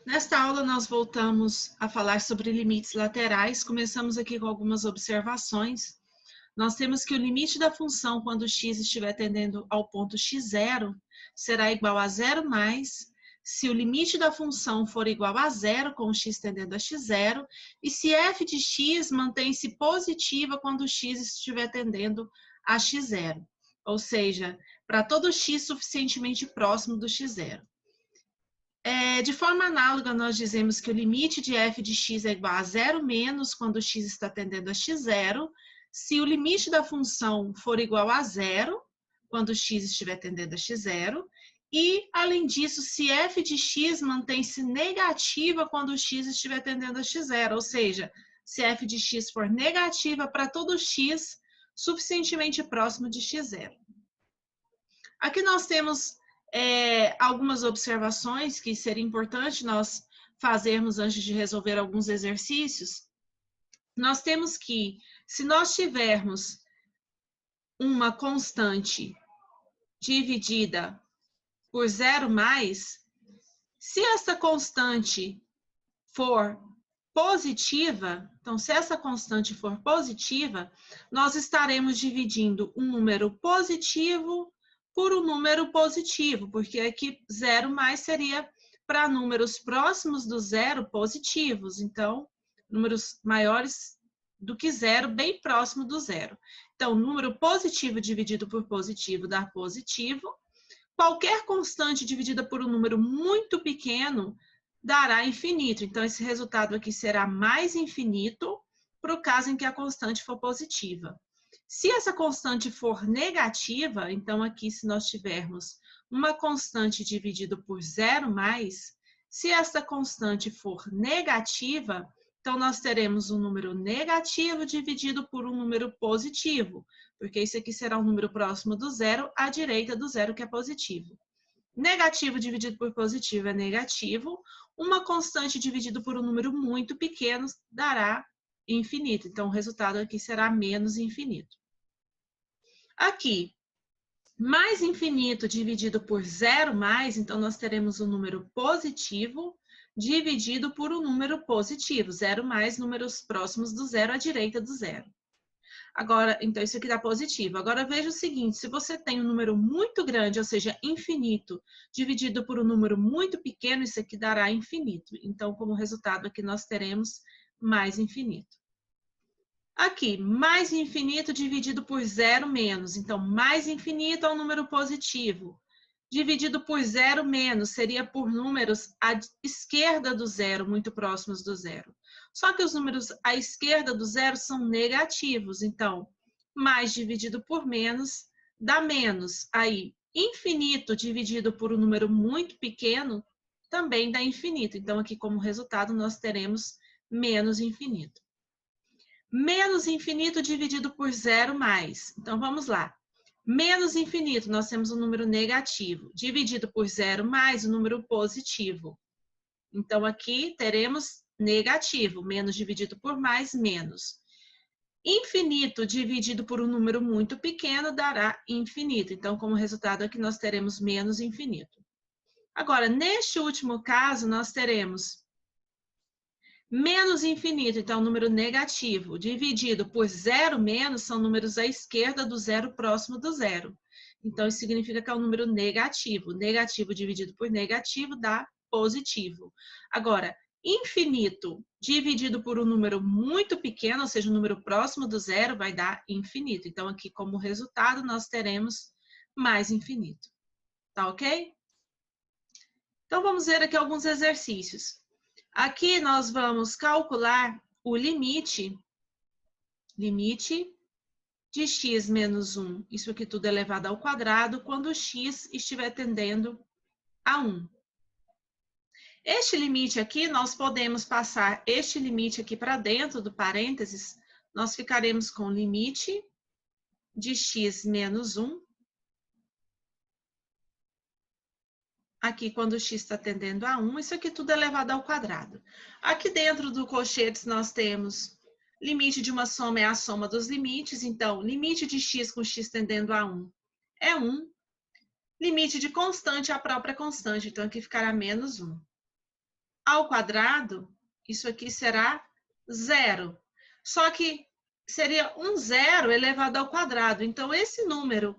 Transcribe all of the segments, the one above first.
Nesta aula, nós voltamos a falar sobre limites laterais. Começamos aqui com algumas observações. Nós temos que o limite da função quando x estiver tendendo ao ponto x0 será igual a 0 mais se o limite da função for igual a 0 com o x tendendo a x0 e se f de x mantém-se positiva quando o x estiver tendendo a x0. Ou seja, para todo x suficientemente próximo do x0. De forma análoga, nós dizemos que o limite de f de x é igual a 0 menos quando x está tendendo a x0, se o limite da função for igual a 0, quando x estiver tendendo a x0, e, além disso, se f de x mantém-se negativa quando x estiver tendendo a x0, ou seja, se f de x for negativa para todo x suficientemente próximo de x0. Aqui nós temos algumas observações que seria importante nós fazermos antes de resolver alguns exercícios. Nós temos que, se nós tivermos uma constante dividida por 0 mais, se essa constante for positiva, então se essa constante for positiva, nós estaremos dividindo um número positivo por um número positivo, porque aqui 0 mais seria para números próximos do zero positivos, então números maiores do que 0, bem próximo do zero. Então, número positivo dividido por positivo dá positivo. Qualquer constante dividida por um número muito pequeno dará infinito. Então, esse resultado aqui será mais infinito para o caso em que a constante for positiva. Se essa constante for negativa, então aqui se nós tivermos uma constante dividido por 0 mais, se essa constante for negativa, então nós teremos um número negativo dividido por um número positivo, porque isso aqui será um número próximo do zero, à direita do zero, que é positivo. Negativo dividido por positivo é negativo. Uma constante dividido por um número muito pequeno dará infinito. Então, o resultado aqui será menos infinito. Aqui, mais infinito dividido por 0 mais, então nós teremos um número positivo dividido por um número positivo. 0 mais números próximos do zero à direita do zero. Agora, então isso aqui dá positivo. Agora veja o seguinte, se você tem um número muito grande, ou seja, infinito, dividido por um número muito pequeno, isso aqui dará infinito. Então, como resultado aqui nós teremos mais infinito. Aqui, mais infinito dividido por 0 menos. Então, mais infinito é um número positivo. Dividido por 0 menos seria por números à esquerda do zero, muito próximos do zero. Só que os números à esquerda do zero são negativos. Então, mais dividido por menos dá menos. Aí, infinito dividido por um número muito pequeno também dá infinito. Então, aqui como resultado, nós teremos menos infinito. Menos infinito dividido por 0 mais. Então, vamos lá. Menos infinito, nós temos um número negativo. Dividido por 0 mais, um número positivo. Então, aqui teremos negativo. Menos dividido por mais, menos. Infinito dividido por um número muito pequeno dará infinito. Então, como resultado, aqui nós teremos menos infinito. Agora, neste último caso, nós teremos menos infinito, então, número negativo, dividido por 0 menos, são números à esquerda do zero, próximo do zero. Então, isso significa que é um número negativo. Negativo dividido por negativo dá positivo. Agora, infinito dividido por um número muito pequeno, ou seja, um número próximo do zero, vai dar infinito. Então, aqui, como resultado, nós teremos mais infinito. Tá ok? Então, vamos ver aqui alguns exercícios. Aqui nós vamos calcular o limite de x menos 1, isso aqui tudo elevado ao quadrado, quando x estiver tendendo a 1. Este limite aqui, nós podemos passar este limite aqui para dentro do parênteses, nós ficaremos com o limite de x menos 1 Aqui, quando o x está tendendo a 1, isso aqui tudo é elevado ao quadrado. Aqui dentro do colchetes, nós temos limite de uma soma é a soma dos limites. Então, limite de x com x tendendo a 1 é 1. Limite de constante é a própria constante. Então, aqui ficará menos 1. Ao quadrado, isso aqui será 0. Só que seria um zero elevado ao quadrado. Então, esse número,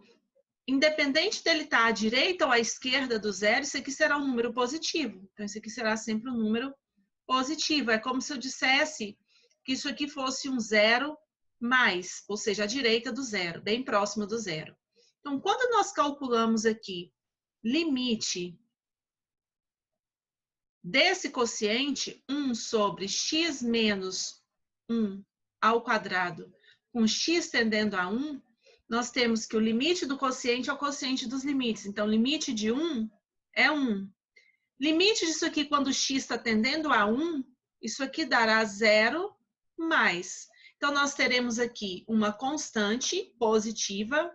independente dele estar à direita ou à esquerda do zero, isso aqui será um número positivo. Então, isso aqui será sempre um número positivo. É como se eu dissesse que isso aqui fosse um zero mais, ou seja, à direita do zero, bem próximo do zero. Então, quando nós calculamos aqui limite desse quociente, 1 sobre x menos 1 ao quadrado, com x tendendo a 1, nós temos que o limite do quociente é o quociente dos limites. Então, limite de 1 é 1. Limite disso aqui, quando x está tendendo a 1, isso aqui dará 0 mais. Então, nós teremos aqui uma constante positiva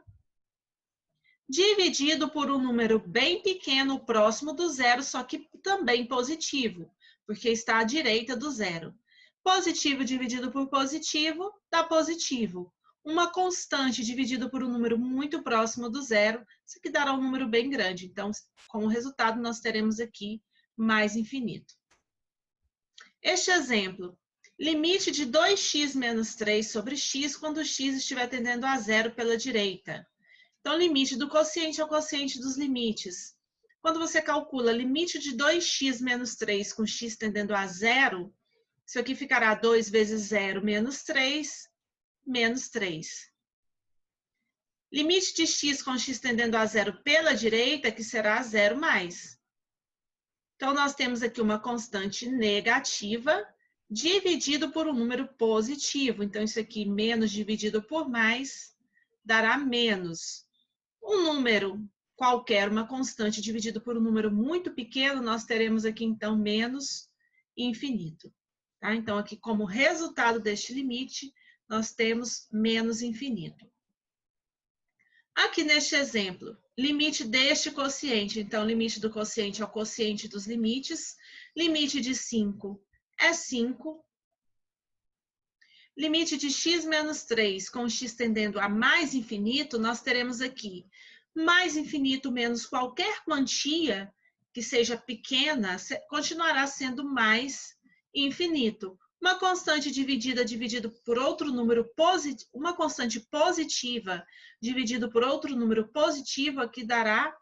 dividido por um número bem pequeno próximo do zero, só que também positivo, porque está à direita do zero. Positivo dividido por positivo dá positivo. Uma constante dividido por um número muito próximo do zero, isso aqui dará um número bem grande. Então, como resultado, nós teremos aqui mais infinito. Este exemplo, limite de 2x menos 3 sobre x quando x estiver tendendo a zero pela direita. Então, limite do quociente é o quociente dos limites. Quando você calcula limite de 2x menos 3 com x tendendo a zero, isso aqui ficará 2 vezes 0 menos 3, menos 3. Limite de x com x tendendo a zero pela direita, que será 0 mais. Então, nós temos aqui uma constante negativa dividido por um número positivo. Então, isso aqui, menos dividido por mais, dará menos. Um número qualquer, uma constante dividido por um número muito pequeno, nós teremos aqui, então, menos infinito. Tá? Então, aqui, como resultado deste limite, nós temos menos infinito. Aqui neste exemplo, limite deste quociente. Então, limite do quociente é o quociente dos limites. Limite de 5 é 5. Limite de x menos 3 com x tendendo a mais infinito, nós teremos aqui mais infinito menos qualquer quantia que seja pequena, continuará sendo mais infinito. Uma constante dividido por outro número positivo, uma constante positiva dividido por outro número positivo, aqui dará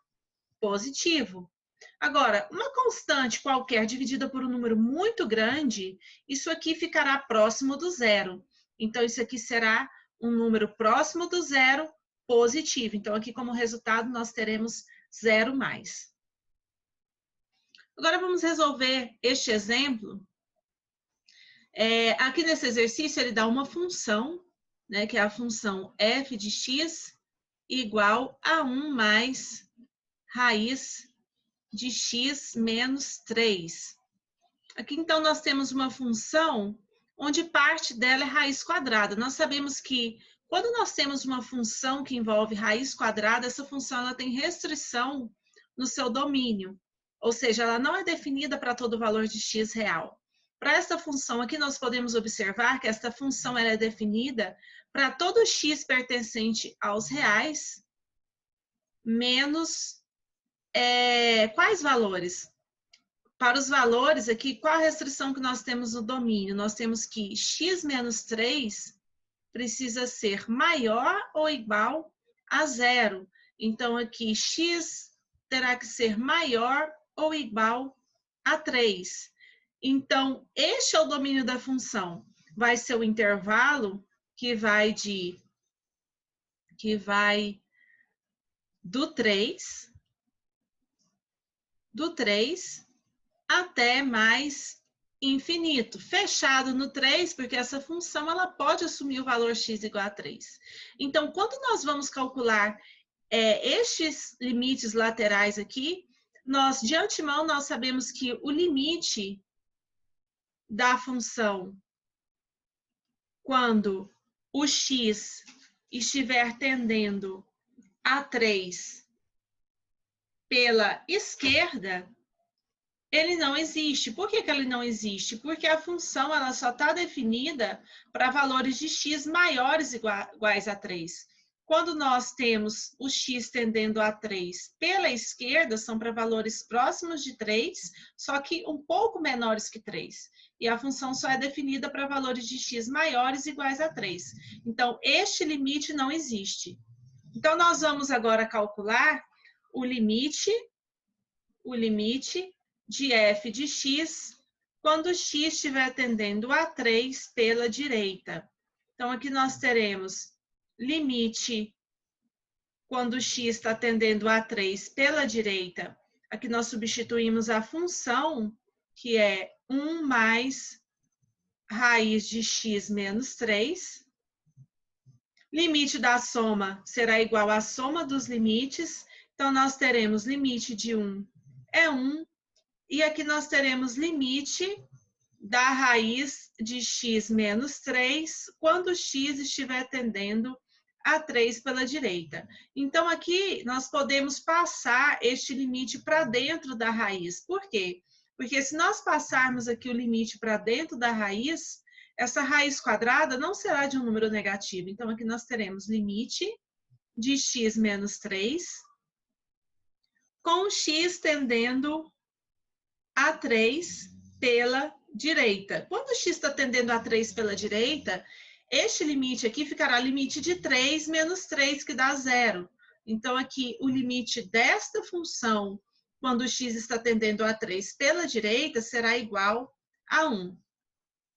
positivo. Agora, uma constante qualquer dividida por um número muito grande, isso aqui ficará próximo do zero. Então, isso aqui será um número próximo do zero, positivo. Então, aqui como resultado, nós teremos 0 mais. Agora, vamos resolver este exemplo. Aqui nesse exercício, ele dá uma função, né, que é a função f de x igual a 1 mais raiz de x menos 3. Aqui, então, nós temos uma função onde parte dela é raiz quadrada. Nós sabemos que quando nós temos uma função que envolve raiz quadrada, essa função ela tem restrição no seu domínio, ou seja, ela não é definida para todo valor de x real. Para esta função aqui, nós podemos observar que esta função ela é definida para todo x pertencente aos reais, menos quais valores? Para os valores aqui, qual a restrição que nós temos no domínio? Nós temos que x menos 3 precisa ser maior ou igual a zero. Então, aqui, x terá que ser maior ou igual a 3. Então, este é o domínio da função. Vai ser o intervalo que vai do 3 até mais infinito, fechado no 3, porque essa função ela pode assumir o valor x igual a 3. Então, quando nós vamos calcular estes limites laterais aqui, de antemão, nós sabemos que o limite da função, quando o x estiver tendendo a 3 pela esquerda, ele não existe. Por que que ele não existe? Porque a função ela só está definida para valores de x maiores iguais a 3. Quando nós temos o x tendendo a 3 pela esquerda, são para valores próximos de 3, só que um pouco menores que 3. E a função só é definida para valores de x maiores iguais a 3. Então, este limite não existe. Então, nós vamos agora calcular o limite de f de x quando x estiver tendendo a 3 pela direita. Então, aqui nós teremos limite quando x está tendendo a 3 pela direita. Aqui nós substituímos a função, que é 1 mais raiz de x menos 3. Limite da soma será igual à soma dos limites. Então, nós teremos limite de 1 é 1. E aqui nós teremos limite da raiz de x menos 3 quando x estiver tendendo a 3 pela direita. Então, aqui nós podemos passar este limite para dentro da raiz. Por quê? Porque se nós passarmos aqui o limite para dentro da raiz, essa raiz quadrada não será de um número negativo. Então, aqui nós teremos limite de x menos 3 com x tendendo a 3 pela direita. Quando o x está tendendo a 3 pela direita, este limite aqui ficará limite de 3 menos 3, que dá 0. Então, aqui, o limite desta função, quando o x está tendendo a 3 pela direita, será igual a 1.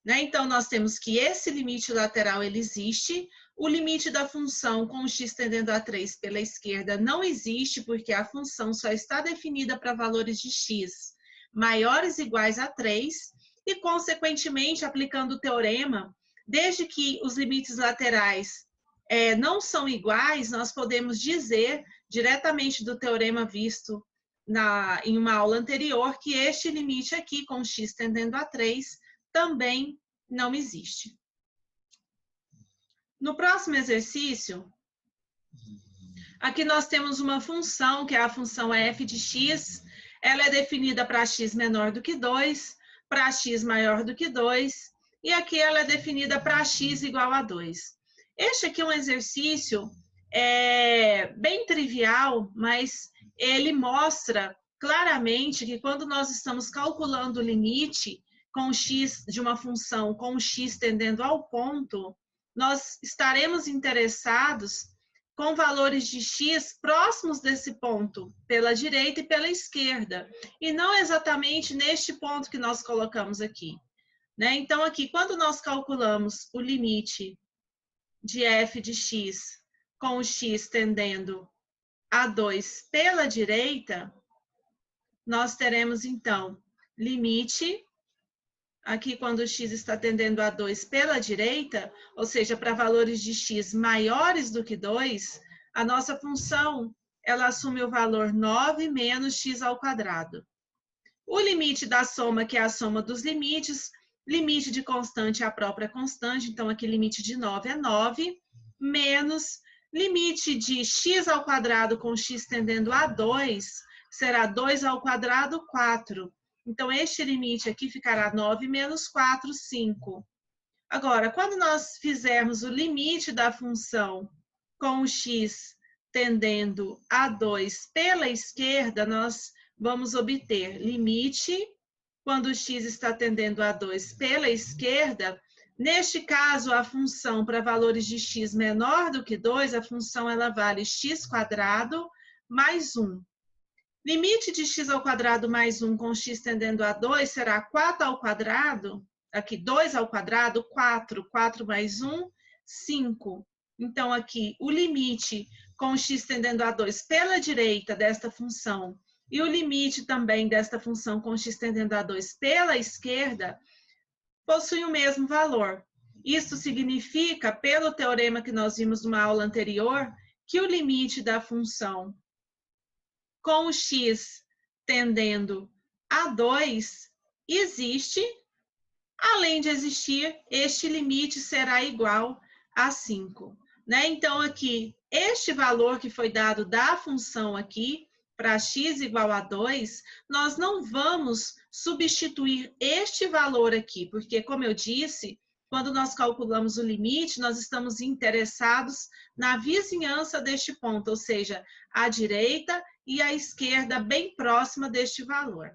Né? Então, nós temos que esse limite lateral, ele existe. O limite da função com o x tendendo a 3 pela esquerda não existe, porque a função só está definida para valores de x maiores ou iguais a 3, e, consequentemente, aplicando o teorema, desde que os limites laterais não são iguais, nós podemos dizer, diretamente do teorema visto em uma aula anterior, que este limite aqui, com x tendendo a 3, também não existe. No próximo exercício, aqui nós temos uma função, que é a função f de x. Ela é definida para x menor do que 2, para x maior do que 2, e aqui ela é definida para x igual a 2. Este aqui é um exercício bem trivial, mas ele mostra claramente que quando nós estamos calculando o limite com x de uma função com x tendendo ao ponto, nós estaremos interessados com valores de x próximos desse ponto, pela direita e pela esquerda, e não exatamente neste ponto que nós colocamos aqui. Né? Então, aqui, quando nós calculamos o limite de f de x com o x tendendo a 2 pela direita, nós teremos, então, limite, aqui quando o x está tendendo a 2 pela direita, ou seja, para valores de x maiores do que 2, a nossa função, ela assume o valor 9 menos x ao quadrado. O limite da soma, que é a soma dos limites, limite de constante é a própria constante, então aqui limite de 9 é 9, menos limite de x ao quadrado com x tendendo a 2, será 2 ao quadrado, 4. Então, este limite aqui ficará 9 menos 4, 5. Agora, quando nós fizermos o limite da função com o x tendendo a 2 pela esquerda, nós vamos obter limite, quando o x está tendendo a 2 pela esquerda. Neste caso, a função para valores de x menor do que 2, a função ela vale x² mais 1. Limite de x ao quadrado mais 1 com x tendendo a 2 será 4 ao quadrado, aqui 2 ao quadrado, 4, 4 mais 1, 5. Então, aqui, o limite com x tendendo a 2 pela direita desta função e o limite também desta função com x tendendo a 2 pela esquerda possuem o mesmo valor. Isso significa, pelo teorema que nós vimos numa aula anterior, que o limite da função com o x tendendo a 2 existe. Além de existir, este limite será igual a 5. Né? Então, aqui, este valor que foi dado da função aqui, para x igual a 2, nós não vamos substituir este valor aqui, porque, como eu disse, quando nós calculamos o limite, nós estamos interessados na vizinhança deste ponto, ou seja, à direita e à esquerda, bem próxima deste valor.